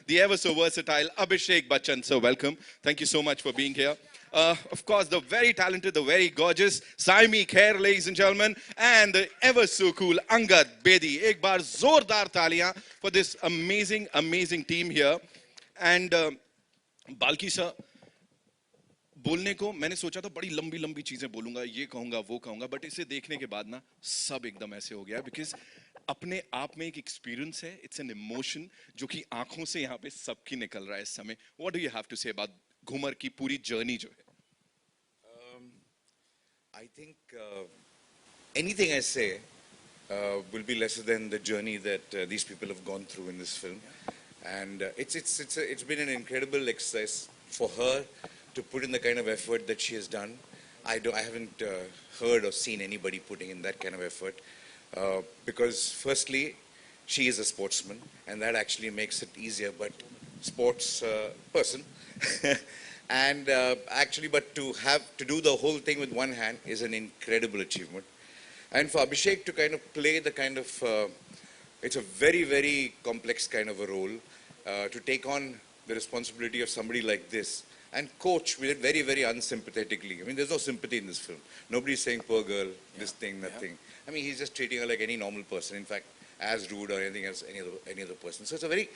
the ever so versatile Abhishek Bachchan. So welcome. Thank you so much for being here. Of course, the very talented, the very gorgeous Saiyami Khair, ladies and gentlemen, and the ever so cool Angad Bedi. Ek baar zordar taliyan for this amazing, amazing team here. And Balki sir, बोलने को मैंने सोचा था बड़ी लंबी लंबी चीजें बोलूंगा, ये कहूंगा, वो कहूंगा, बट इसे देखने के बाद ना सब एकदम ऐसे हो गया बिकॉज अपने आप में एक एक्सपीरियंस है, इट्स एन इमोशन जो कि आंखों से यहाँ पे सबकी निकल रहा है इस समय. What do you have to say about Ghoomar की पूरी जर्नी जो है? I think anything I say will be lesser than the journey that these people have gone through in this film, and it's been an incredible exercise for her to put in the kind of effort that she has done. I haven't heard or seen anybody putting in that kind of effort because firstly she is a sportsman and that actually makes it easier, but sports person and actually but to do the whole thing with one hand is an incredible achievement. And for Abhishek to kind of play the kind of it's a very, very complex kind of a role to take on the responsibility of somebody like this and coach with it very, very unsympathetically. I mean, there's no sympathy in this film. Nobody's saying, poor girl, this thing, that thing. I mean, he's just treating her like any normal person. In fact, as rude or anything else, any other person. So it's a very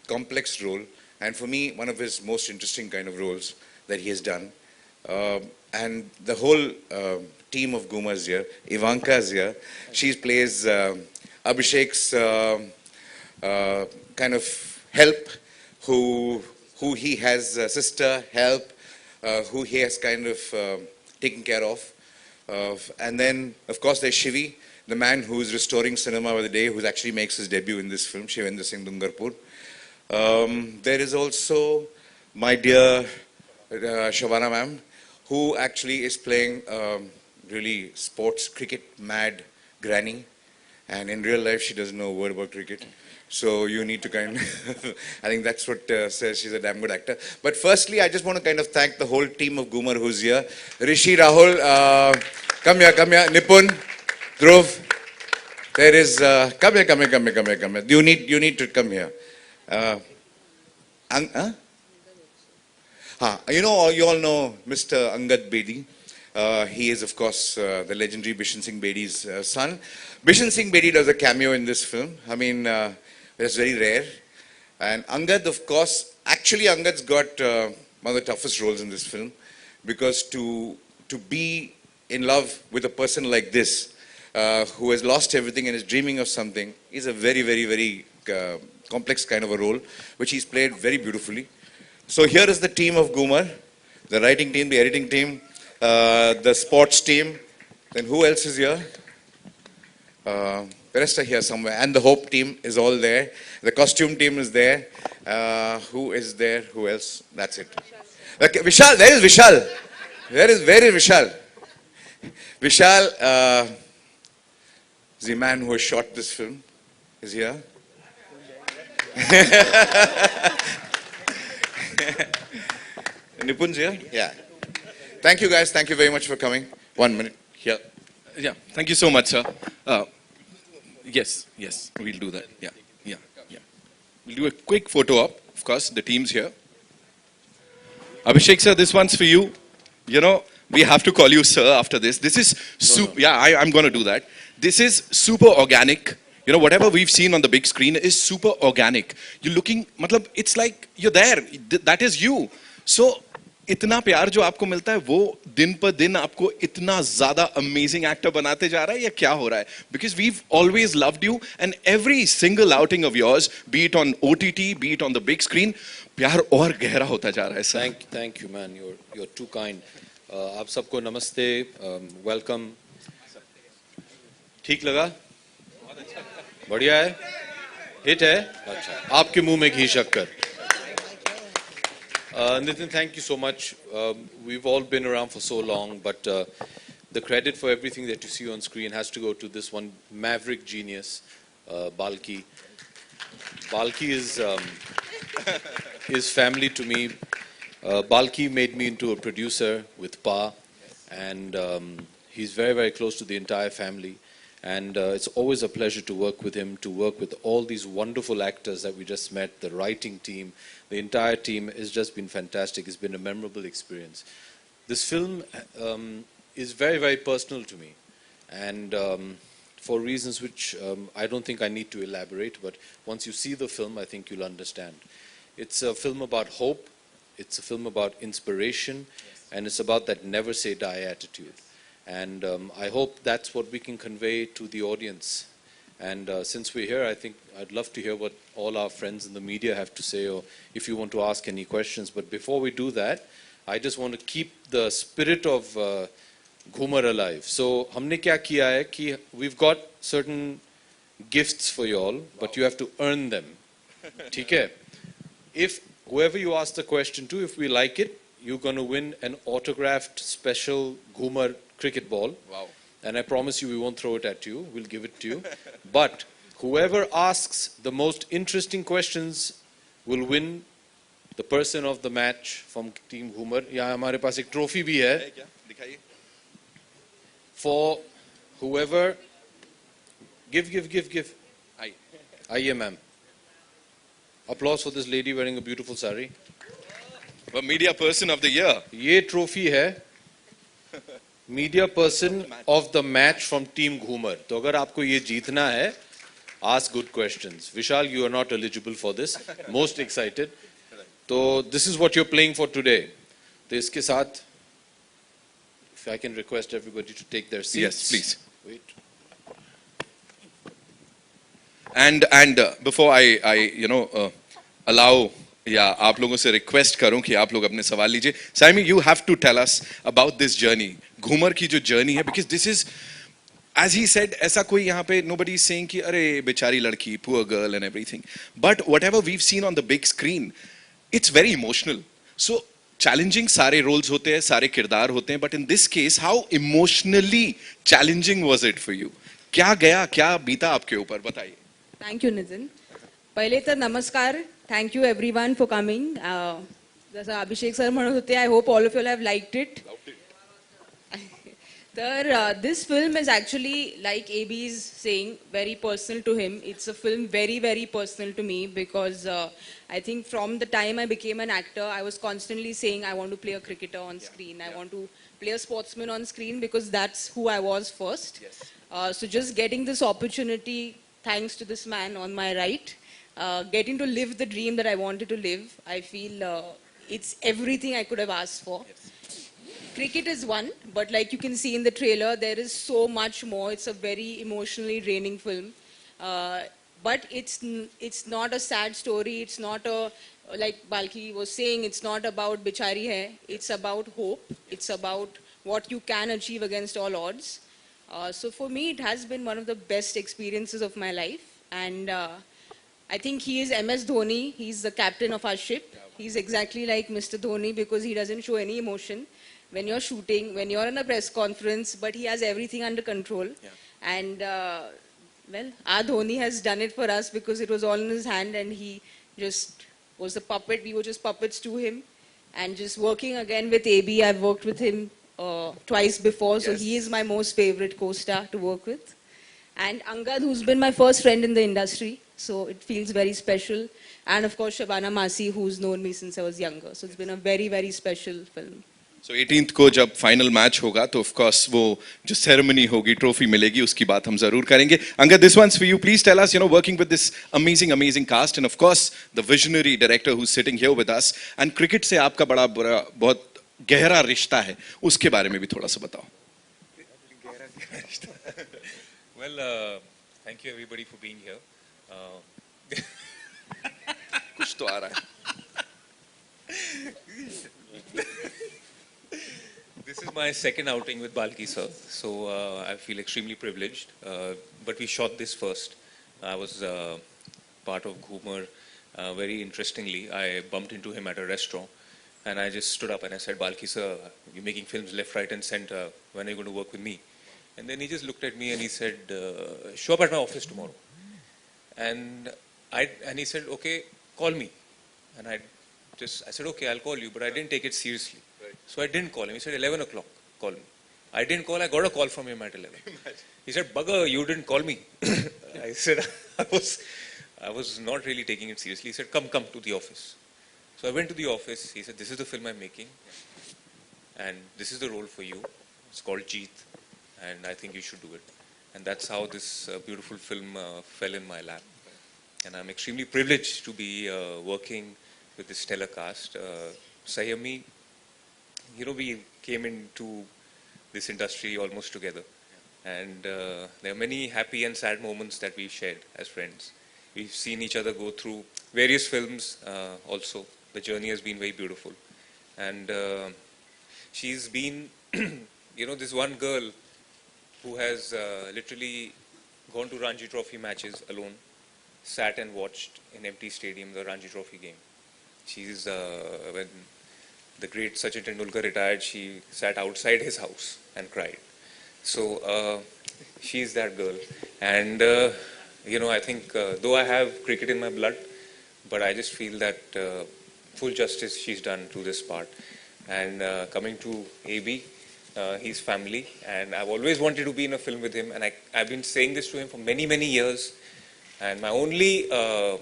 complex role. And for me, one of his most interesting kind of roles that he has done. And the whole team of Ghoomer is here. Ivanka is here. She plays Abhishek's kind of help, who he has sister, help, who he has kind of taken care of. And then, of course, there's Shivi, the man who's restoring cinema by the day, who actually makes his debut in this film, Shivendra Singh Dungarpur. There is also my dear Shabana ma'am, who actually is playing really sports, cricket mad granny. And in real life, she doesn't know a word about cricket. So you need to kind of, I think that's what says she's a damn good actor. But firstly, I just want to kind of thank the whole team of Ghoomer who's here. Rishi, Rahul, come here, Nipun, Dhruv. There is, come here. You need to come here. You all know Mr. Angad Bedi. He is, of course, the legendary Bishan Singh Bedi's son. Bishan Singh Bedi does a cameo in this film. I mean, that's very rare. And Angad, of course, actually Angad's got one of the toughest roles in this film because to be in love with a person like this, who has lost everything and is dreaming of something, is a very, very, very complex kind of a role, which he's played very beautifully. So here is the team of Ghoomer, the writing team, the editing team, the sports team. Then who else is here? The rest are here somewhere. And the Hope team is all there. The costume team is there. Who is there? Who else? That's it. Okay, Vishal, there is Vishal. Where is Vishal? Vishal, the man who has shot this film, is here. Nipun's here? Yeah. Thank you guys. Thank you very much for coming. 1 minute. Here. Yeah, thank you so much, sir. Yes, we'll do that. Yeah. We'll do a quick photo op. Of course, the team's here. Abhishek sir, this one's for you. You know, we have to call you sir after this. This is super. Yeah, I'm going to do that. This is super organic. You know, whatever we've seen on the big screen is super organic. You're looking, matlab, it's like you're there. That is you. So, इतना प्यार जो आपको मिलता है वो दिन पर दिन आपको इतना ज्यादा अमेजिंग एक्टर बनाते जा रहा है या क्या हो रहा है? Because we've always loved you and every single outing of yours, be it on OTT, be it on the big screen, प्यार और गहरा होता जा रहा है sir. Thank you man, you're too kind. आप सबको नमस्ते, welcome. ठीक लगा? बढ़िया है? हिट है? अच्छा, आपके मुंह में घी शक्कर. Nitin, thank you so much. We've all been around for so long, but the credit for everything that you see on screen has to go to this one maverick genius, Balki. Balki is family to me. Balki made me into a producer with Pa, and he's very, very close to the entire family. And it's always a pleasure to work with him, to work with all these wonderful actors that we just met, the writing team, the entire team has just been fantastic. It's been a memorable experience. This film is very, very personal to me. And for reasons which I don't think I need to elaborate, but once you see the film, I think you'll understand. It's a film about hope, it's a film about inspiration, and it's about that never say die attitude. And I hope that's what we can convey to the audience. And since we're here, I think I'd love to hear what all our friends in the media have to say, or if you want to ask any questions. But before we do that, I just want to keep the spirit of Ghoomer alive. So, हमने क्या किया है कि we've got certain gifts for you all, but you have to earn them. ठीक है? If whoever you ask the question to, if we like it, you're going to win an autographed special Ghoomer cricket ball. Wow. And I promise you we won't throw it at you, we'll give it to you. But whoever asks the most interesting questions will win the person of the match from Team Ghoomer. यहाँ हमारे पास एक trophy भी है. दिखाइए. For whoever, give. Aye, ma'am. Applause for this lady wearing a beautiful sari. The media person of the year. ये trophy है media person of the match from Team Ghoomer. तो अगर आपको ये जीतना है, ask good questions. Vishal, you are not eligible for this. Most excited. So this is what you're playing for today. तो इसके साथ, if I can request everybody to take their seats. Yes, please. Wait. And before I allow या आप लोगों से request करूं कि आप लोग अपने सवाल लीजिए. Saiyami, you have to tell us about this journey. Ghoomer की जो journey है, because this is, as he said, ऐसा कोई यहाँ पे nobody is saying कि अरे बेचारी लड़की, poor girl and everything. But whatever we've seen on the big screen, it's very emotional. So challenging सारे roles होते हैं, सारे किरदार होते हैं, but in this case, how emotionally challenging was it for you? क्या गया, क्या बीता आपके ऊपर, बताइए. Thank you, Nitin. पहले तर नमस्कार. Thank you everyone for coming. जसं अभिषेक सर म्हणत होते, I hope all of you have liked it. This film is actually, like AB is saying, very personal to him. It's a film very, very personal to me because I think from the time I became an actor, I was constantly saying I want to play a cricketer on screen. I want to play a sportsman on screen because that's who I was first. Yes. So just getting this opportunity, thanks to this man on my right, getting to live the dream that I wanted to live, I feel it's everything I could have asked for. Yes. Cricket is one, but like you can see in the trailer, there is so much more. It's a very emotionally draining film. But it's not a sad story. It's not a, like Balki was saying, it's not about bichari hai. It's about hope. It's about what you can achieve against all odds. So for me, it has been one of the best experiences of my life. And I think he is MS Dhoni. He's the captain of our ship. He's exactly like Mr. Dhoni because he doesn't show any emotion when you're shooting, when you're in a press conference, but he has everything under control. Yeah. And well, our Dhoni has done it for us because it was all in his hand and he just was the puppet. We were just puppets to him. And just working again with AB, I've worked with him twice before, so he is my most favorite co-star to work with. And Angad, who's been my first friend in the industry, so it feels very special. And of course, Shabana Masi, who's known me since I was younger. So it's been a very, very special film. So 18th को जब final match होगा तो of course वो जो ceremony होगी, trophy मिलेगी, उसकी बात हम जरूर करेंगे. Angad, this one's for you. Please tell us, working with this amazing cast and of course the visionary director who's sitting here with us, and cricket से आपका बहुत गहरा रिश्ता है, उसके बारे में भी थोड़ा सा बताओ. Well, thank you everybody for being here. कुछ तो आ रहा है. This is my second outing with Balki sir, so I feel extremely privileged. But we shot this first. I was part of Ghoomer. Very interestingly, I bumped into him at a restaurant, and I just stood up and I said, "Balki sir, you're making films left, right, and center. When are you going to work with me?" And then he just looked at me and he said, "Show up at my office tomorrow." And he said, "Okay, call me." And I said, "Okay, I'll call you," but I didn't take it seriously. Right. So I didn't call him. He said, 11 o'clock, call me. I didn't call, I got a call from him at 11. He said, Bugger, you didn't call me. I said, I was not really taking it seriously. He said, come to the office. So I went to the office. He said, this is the film I'm making. And this is the role for you. It's called Jeet. And I think you should do it. And that's how this beautiful film fell in my lap. And I'm extremely privileged to be working with this stellar cast. Saiyami, we came into this industry almost together. And there are many happy and sad moments that we've shared as friends. We've seen each other go through various films also. The journey has been very beautiful. And she's been, this one girl who has literally gone to Ranji Trophy matches alone, sat and watched in empty stadium the Ranji Trophy game. She's, when the great Sachin Tendulkar retired, she sat outside his house and cried. So she's that girl. And, I think though I have cricket in my blood, but I just feel that full justice she's done to this part. And coming to AB, he's family, and I've always wanted to be in a film with him, and I've been saying this to him for many, many years. And my only, I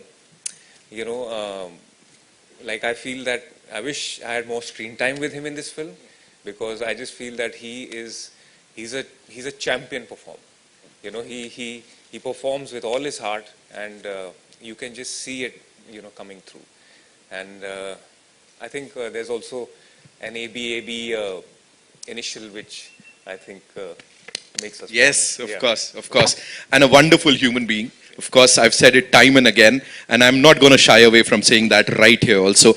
feel that I wish I had more screen time with him in this film, because I just feel that he's a champion performer. He performs with all his heart, and you can just see it, coming through. And I think there's also an ABAB initial, which I think makes us. Yes, proud. of course. And a wonderful human being. Of course, I've said it time and again, and I'm not going to shy away from saying that right here also.